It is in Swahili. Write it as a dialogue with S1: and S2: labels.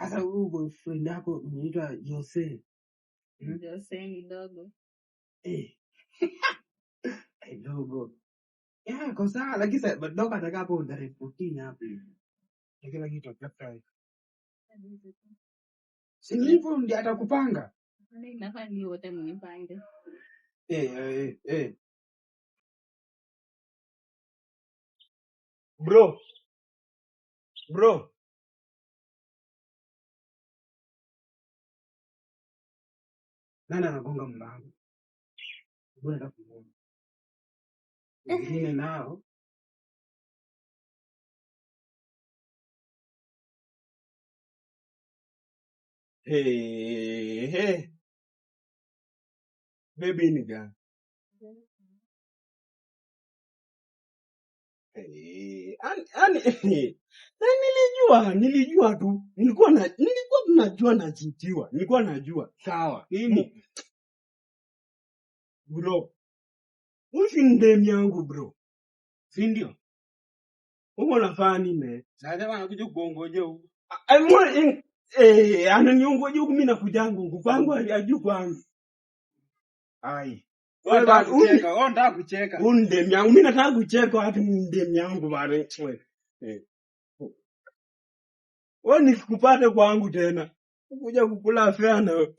S1: Sasa huyu boyfriend yako anaitwa Jose.
S2: Jose ni dogo.
S1: Dogo. Ya, kwa sawa lakini sasa dogo atakapo tarehe 14 hapo. Kila kitu atafanya. Si hivyo ndiye atakupanga.
S2: Nafaa ni wote mnipange.
S1: Bro. Nani anagonga mlango? Mbona nakuona? Wengine nao. Baby ni gani? Nilijua tu. Nilikuwa tunajua nachitiwa. Nilikuwa najua. Sawa. Nini? Bro. Usi ndemi yangu bro. Si ndio? Uko nafanya nini? Sasa anakuja kuongoje huko. Ananiongoje huko mimi nakuja nguvu. Kwangu ajui kwangu. Ai. Wewe unataka kucheka. Ndemi yangu mimi nataka kucheka watu ndemi yangu bale. Wewe nisikupate kwangu tena. Kuja kukula afya na.